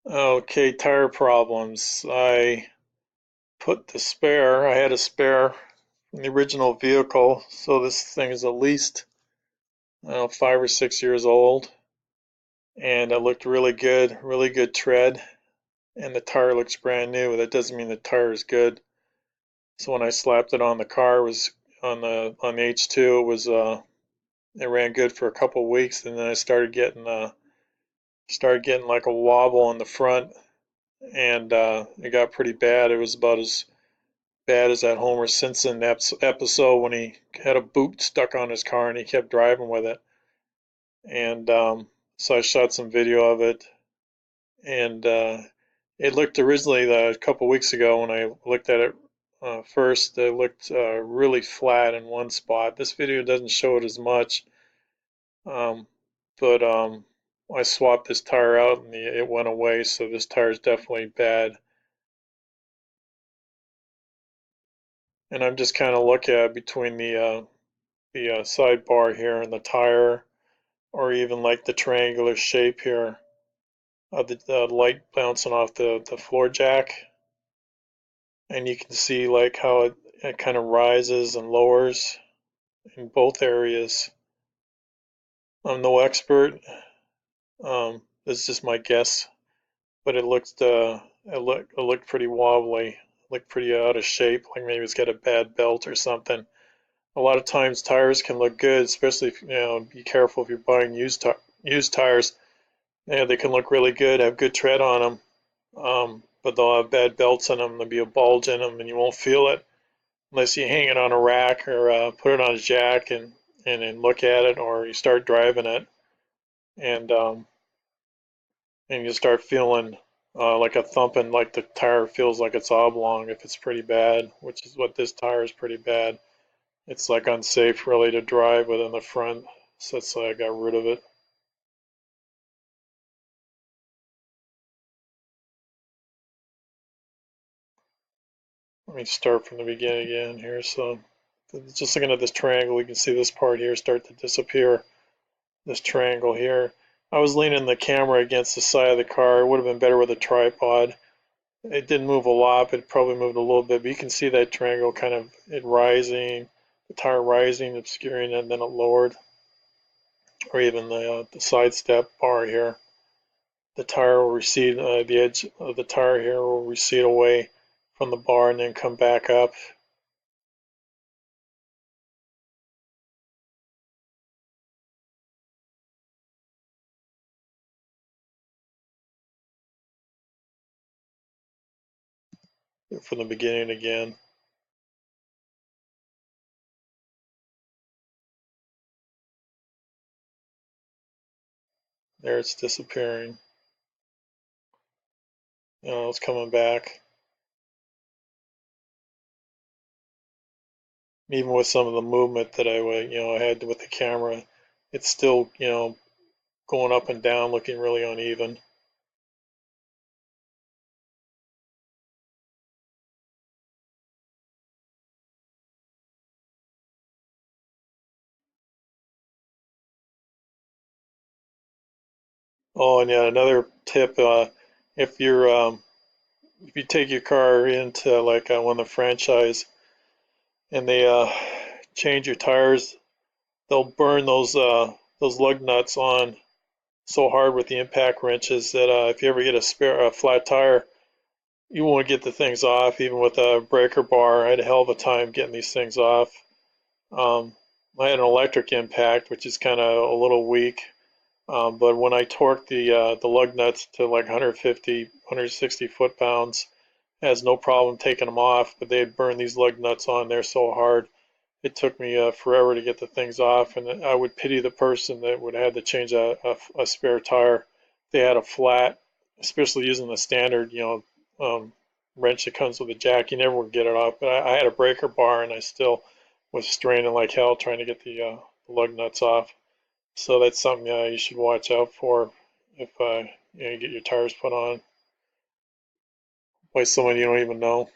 Okay, tire problems. I had a spare from the original vehicle, so this thing is at least, I don't know, 5 or 6 years old, and it looked really good tread, and the tire looks brand new. That doesn't mean the tire is good. So when I slapped it on the car, it was on the H2, it ran good for a couple of weeks, and then I started getting like a wobble on the front, and it got pretty bad. It was about as bad as that Homer Simpson episode when he had a boot stuck on his car and he kept driving with it. And so I shot some video of it, and it looked originally a couple weeks ago when I looked at it first, it looked really flat in one spot. This video doesn't show it as much, um, but I swapped this tire out and it went away, so this tire is definitely bad. And I'm just kind of looking at between the sidebar here and the tire, or even like the triangular shape here of the light bouncing off the floor jack. And you can see like how it kind of rises and lowers in both areas. I'm no expert. This is just my guess, but it looked pretty wobbly, it looked pretty out of shape, like maybe it's got a bad belt or something. A lot of times tires can look good, especially if be careful if you're buying used tires. Yeah, they can look really good, have good tread on them, but they'll have bad belts in them. There'll be a bulge in them, and you won't feel it unless you hang it on a rack or put it on a jack and look at it, or you start driving it, and um, and you start feeling like a thumping, like the tire feels like it's oblong if it's pretty bad, which is what this tire is pretty bad. It's like unsafe really to drive with in the front, so that's why I got rid of it. Let me start from the beginning again here. So just looking at this triangle, you can see this part here start to disappear. This triangle here. I was leaning the camera against the side of the car. It would have been better with a tripod. It didn't move a lot, but it probably moved a little bit. But you can see that triangle kind of it rising, the tire rising, obscuring it, and then it lowered, or even the side step bar here. The tire will recede, the edge of the tire here will recede away from the bar and then come back up. From the beginning again. There it's disappearing. It's coming back. Even with some of the movement that I had with the camera, it's still, going up and down, looking really uneven. Oh, and yeah, another tip, if you're, if you take your car into like one of the franchise and they change your tires, they'll burn those lug nuts on so hard with the impact wrenches that if you ever get a flat tire, you won't get the things off, even with a breaker bar. I had a hell of a time getting these things off. Um, I had an electric impact, which is kind of a little weak, but when I torqued the lug nuts to like 150, 160 foot-pounds, it has no problem taking them off. But they had burned these lug nuts on there so hard, it took me forever to get the things off. And I would pity the person that would have to change a spare tire. They had a flat, especially using the standard, wrench that comes with a jack. You never would get it off. But I had a breaker bar, and I still was straining like hell trying to get the lug nuts off. So that's something you should watch out for if you get your tires put on by someone you don't even know.